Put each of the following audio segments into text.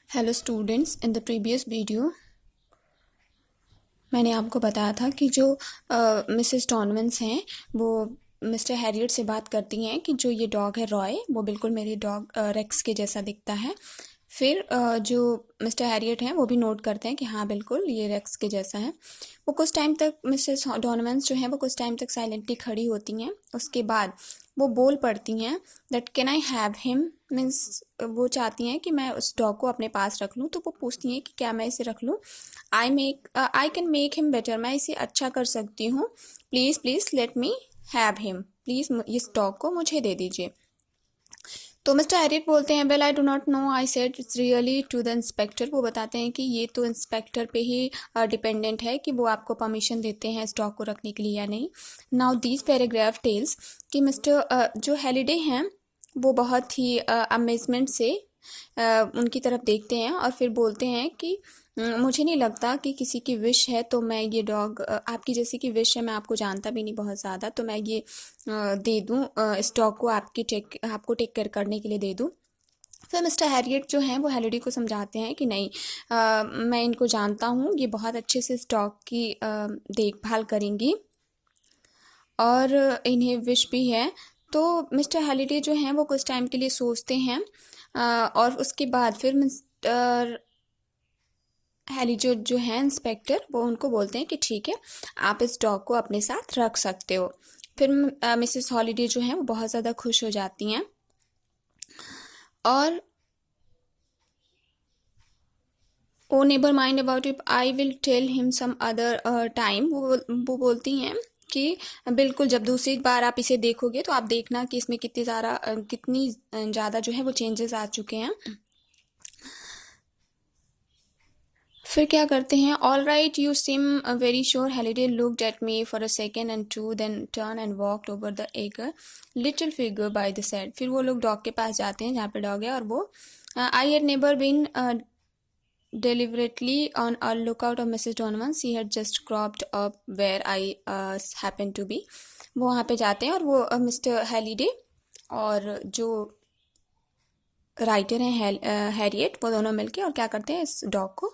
Hello students, in the previous video मैंने आपको बताया था कि जो मिसेस डॉनवेंस हैं वो मिस्टर हैरियट से बात करती हैं कि जो ये डॉग है रॉय वो बिल्कुल मेरे डॉग रेक्स के जैसा दिखता है। फिर जो मिस्टर हैरियट हैं वो भी नोट करते हैं कि हाँ बिल्कुल ये रेक्स के जैसा है। वो कुछ टाइम तक मिसेस डॉनवेंस जो हैं वो कुछ टाइम तक साइलेंटली खड़ी होती हैं। उसके बाद वो बोल पड़ती हैं that can I have him, means वो चाहती हैं कि मैं उस डॉग को अपने पास रख लूँ। तो वो पूछती हैं कि क्या मैं इसे रख लूँ, I can make him better, मैं इसे अच्छा कर सकती हूँ। Please please let me have him, please इस डॉग को मुझे दे दीजिए। तो मिस्टर हैरियट बोलते हैं well I do not know, I said it's really to the inspector. वो बताते हैं कि ये तो इंस्पेक्टर पे ही डिपेंडेंट है कि वो आपको परमिशन देते हैं इस डॉग को रखने के लिए या नहीं। नाउ दीज पैराग्राफ टेल्स कि मिस्टर जो हैलिडे हैं वो बहुत ही अमेजमेंट से उनकी तरफ देखते हैं और फिर बोलते हैं कि मुझे नहीं लगता कि किसी की विश है तो मैं ये डॉग, आपकी जैसी की विश है, मैं आपको जानता भी नहीं बहुत ज़्यादा, तो मैं ये दे दूँ इस डॉग को आपको टेक केयर करने के लिए दे दूँ। फिर मिस्टर हैरियट जो हैं वो हैलिडे को समझाते हैं कि नहीं, मैं इनको जानता हूँ, ये बहुत अच्छे से इस डॉग की देखभाल करेंगी और इन्हें विश भी है। तो मिस्टर हैलिडे जो हैं वो कुछ टाइम के लिए सोचते हैं और उसके बाद फिर मिस्टर हैली जो है इंस्पेक्टर वो उनको बोलते हैं कि ठीक है, आप इस डॉग को अपने साथ रख सकते हो। फिर मिसेस हॉलिडे जो हैं वो बहुत ज़्यादा खुश हो जाती हैं और oh never mind about it, I will tell him some other time. वो बोलती हैं कि बिल्कुल जब दूसरी बार आप इसे देखोगे तो आप देखना कि इसमें कितनी ज़्यादा जो है वो चेंजेस आ चुके हैं। फिर क्या करते हैं, all right you seem very sure, Halliday looked at me for a second and two, then turn and walked over the eager little figure by the side. फिर वो लोग डॉग के पास जाते हैं जहाँ पे डॉग है और वो I had never been deliberately on a lookout of Mrs. Donovan. She had just cropped up where I happened to be. वो वहाँ पे जाते हैं और वो मिस्टर हैलिडे और जो राइटर हैं हैरियट वो दोनों मिलके और क्या करते हैं, इस डॉग को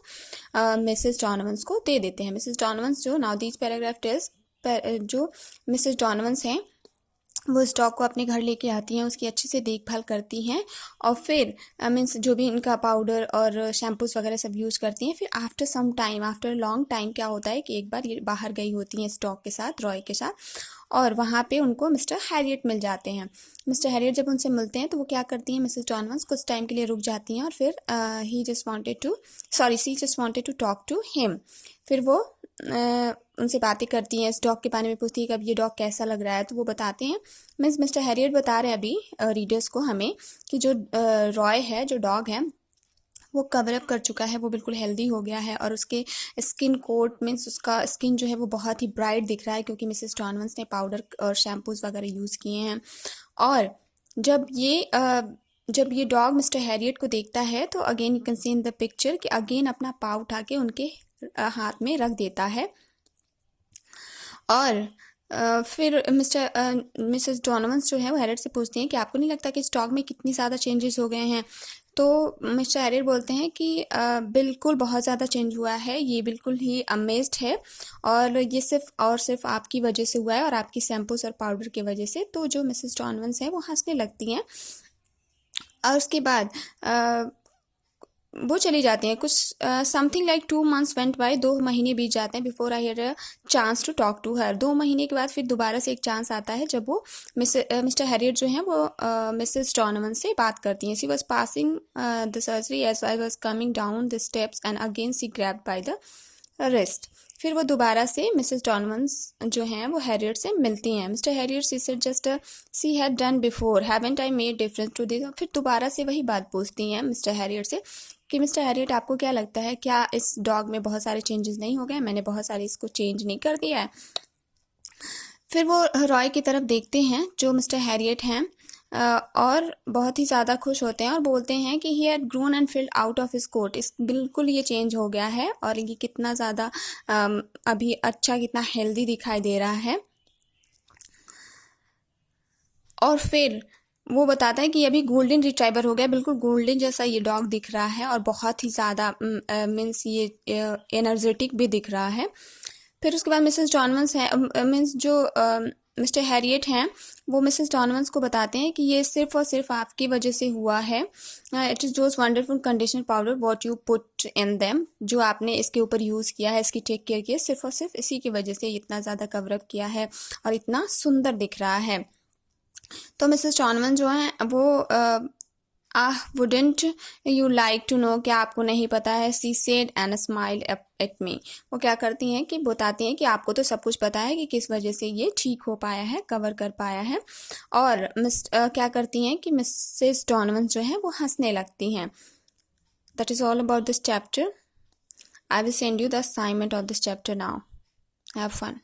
मिसेस डॉनवंस को दे देते हैं। मिसेस डॉनवंस जो नाउ दीज पैराग्राफ टेल्स, जो मिसेस डॉनवंस हैं वो इस डॉग को अपने घर लेके आती हैं, उसकी अच्छे से देखभाल करती हैं और फिर मीन्स जो भी इनका पाउडर और शैम्पूस वगैरह सब यूज़ करती हैं। फिर after some time, after long time क्या होता है कि एक बार ये बाहर गई होती हैं इस डॉग के साथ, रॉय के साथ, और वहाँ पे उनको मिस्टर हैरियट मिल जाते हैं। मिस्टर हैरियट जब उनसे मिलते हैं तो वो क्या करती हैं, मिसेस डॉनवंस कुछ टाइम के लिए रुक जाती हैं और फिर she just wanted to talk to him. फिर वो उनसे बातें करती हैं, इस डॉग के बारे में पूछती है कि अब ये डॉग कैसा लग रहा है। तो वो बताते हैं, मिस्टर हैरियट बता रहे हैं अभी रीडर्स को हमें कि जो रॉय है, जो डॉग है, वो कवर अप कर चुका है, वो बिल्कुल हेल्दी हो गया है और उसके स्किन कोट मीन्स उसका स्किन जो है वो बहुत ही ब्राइट दिख रहा है क्योंकि मिसेस डॉनवंस ने पाउडर और शैम्पूज वगैरह यूज़ किए हैं। और जब ये डॉग मिस्टर हैरियट को देखता है तो again you can see in the picture कि अगेन अपना पाव उठा के उनके हाथ में रख देता है और फिर मिसेस डॉनवंस जो है वो हैरियट से पूछती हैं कि आपको नहीं लगता कि इस डॉग में कितनी ज़्यादा चेंजेस हो गए हैं। तो मिस्टर हैरियट बोलते हैं कि बिल्कुल बहुत ज़्यादा चेंज हुआ है, ये बिल्कुल ही अमेज्ड है और ये सिर्फ आपकी वजह से हुआ है और आपकी शैम्पूस और पाउडर की वजह से। तो जो मिसेस डॉनवंस है वो हंसने लगती हैं और उसके बाद वो चली जाती हैं। कुछ something like 2 months went by, 2 महीने बीत जाते हैं before I had a chance to talk to her. 2 महीने के बाद फिर दोबारा से एक चांस आता है जब वो मिस्टर हैरियट जो हैं वो मिसेस डॉनवन से बात करती हैं। She was passing the surgery as I was coming down the steps and again she grabbed by the rest. फिर वो दोबारा से मिसेस डॉनवंस जो हैं वो हैरियट से मिलती हैं। Mister Harriet she said just she had done before, haven't I made difference to this. फिर दोबारा से वही बात पूछती हैं मिस्टर हैरियट से कि मिस्टर हैरियट आपको क्या लगता है, क्या इस डॉग में बहुत सारे चेंजेस नहीं हो गए, मैंने बहुत सारे इसको चेंज नहीं कर दिया है। फिर वो रॉय की तरफ देखते हैं जो मिस्टर हैरियट हैं और बहुत ही ज़्यादा खुश होते हैं और बोलते हैं कि he had grown and filled out of his coat, इस बिल्कुल ये चेंज हो गया है और ये कितना ज़्यादा अभी अच्छा, कितना हेल्दी दिखाई दे रहा है। और फिर वो बताता है कि ये अभी गोल्डन रिट्राइवर हो गया, बिल्कुल गोल्डन जैसा ये डॉग दिख रहा है और बहुत ही ज़्यादा मीन्स ये एनर्जेटिक भी दिख रहा है। फिर उसके बाद मिसेस डॉनवंस है, मीन्स जो मिस्टर हैरियट हैं, वो मिसेस डॉनवंस को बताते हैं कि ये सिर्फ और सिर्फ आपकी वजह से हुआ है। It is those wonderful conditioner powder what you put in them, जो आपने इसके ऊपर यूज़ किया है, इसकी टेक केयर की है, सिर्फ और सिर्फ इसी की वजह से इतना ज़्यादा कवरअप किया है और इतना सुंदर दिख रहा है। तो मिसेस डॉनवन जो हैं वो wouldn't you like to know, क्या आपको नहीं पता है, she said and smile at me. वो क्या करती हैं कि बताती हैं कि आपको तो सब कुछ पता है कि किस वजह से ये ठीक हो पाया है, कवर कर पाया है। और क्या करती हैं कि मिसेस डॉनवन जो है वो हंसने लगती हैं। That is all about this chapter. I will send you the assignment of this chapter now. Have fun.